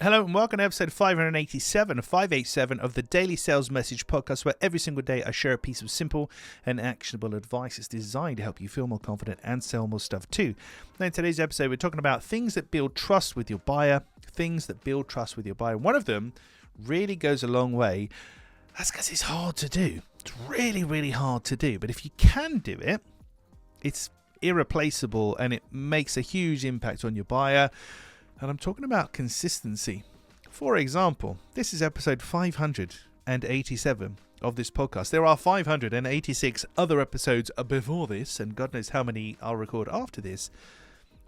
Hello and welcome to episode 587 of the Daily Sales Message podcast, where every single day I share a piece of simple and actionable advice. It's designed to help you feel more confident and sell more stuff too. Now in today's episode, we're talking about things that build trust with your buyer, One of them really goes a long way. That's because it's hard to do. It's really, really hard to do. But if you can do it, it's irreplaceable and it makes a huge impact on your buyer. And I'm talking about consistency. For example, this is episode 587 of this podcast. There are 586 other episodes before this, and God knows how many I'll record after this,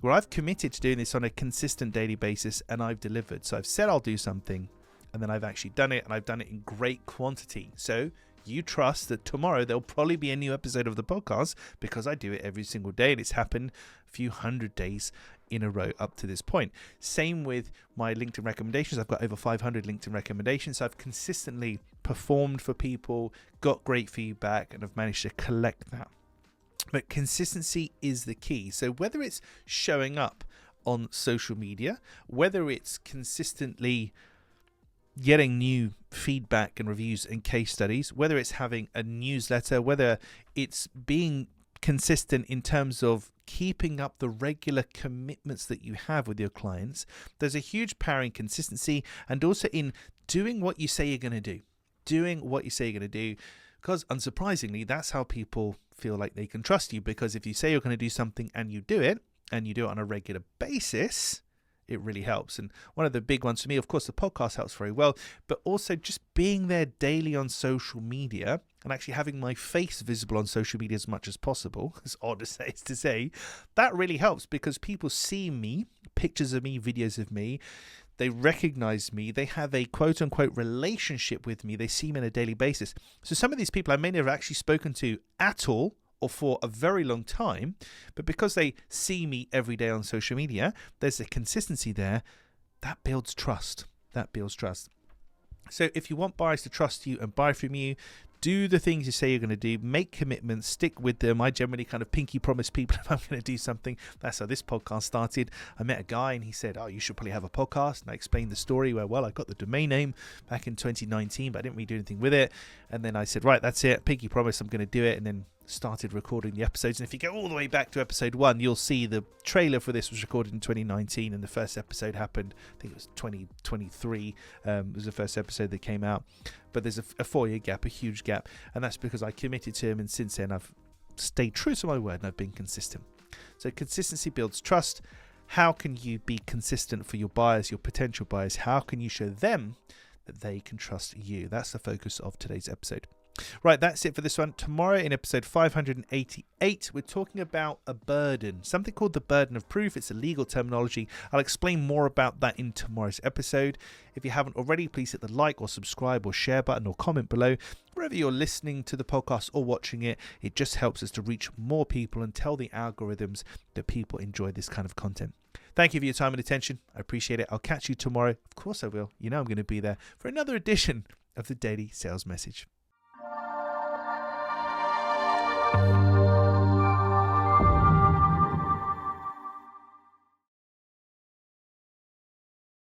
where I've committed to doing this on a consistent daily basis, and I've delivered. So I've said I'll do something, and then I've actually done it, and I've done it in great quantity. So you trust that tomorrow there'll probably be a new episode of the podcast because I do it every single day, and it's happened a few hundred days in a row up to this point. Same with my LinkedIn recommendations. I've got over 500 LinkedIn recommendations. So I've consistently performed for people, got great feedback, and I've managed to collect that. But consistency is the key. So whether it's showing up on social media, whether it's consistently getting new feedback and reviews and case studies, whether it's having a newsletter, whether it's being consistent in terms of keeping up the regular commitments that you have with your clients, there's a huge power in consistency and also in doing what you say you're going to do. Because unsurprisingly, that's how people feel like they can trust you, because if you say you're going to do something and you do it on a regular basis, it really helps. And one of the big ones for me, of course, the podcast helps very well, but also just being there daily on social media and actually having my face visible on social media as much as possible, as odd as it is to say, that really helps because people see me, pictures of me, videos of me, they recognize me, they have a quote unquote relationship with me, they see me on a daily basis. So some of these people I may never actually spoken to at all, or for a very long time, but because they see me every day on social media, there's a consistency there that builds trust. So if you want buyers to trust you and buy from you, do the things you say you're going to do, make commitments, stick with them. I generally kind of pinky promise people if I'm going to do something. That's how this podcast started. I met a guy and he said, you should probably have a podcast. And I explained the story where, I got the domain name back in 2019, but I didn't really do anything with it. And then I said, right, that's it. Pinky promise, I'm going to do it. And then started recording the episodes. And if you go all the way back to episode 1, you'll see the trailer for this was recorded in 2019 and the first episode happened, I think it was 2023 was the first episode that came out. But there's a 4-year gap, a huge gap, and that's because I committed to him, and since then I've stayed true to my word and I've been consistent. So consistency builds trust. How can you be consistent for your buyers, your potential buyers? How can you show them that they can trust you? That's the focus of today's episode. Right, that's it for this one. Tomorrow in episode 588, we're talking about a burden, something called the burden of proof. It's a legal terminology. I'll explain more about that in tomorrow's episode. If you haven't already, please hit the like or subscribe or share button or comment below. Wherever you're listening to the podcast or watching it, it just helps us to reach more people and tell the algorithms that people enjoy this kind of content. Thank you for your time and attention. I appreciate it. I'll catch you tomorrow. Of course I will. I'm going to be there for another edition of the Daily Sales Message.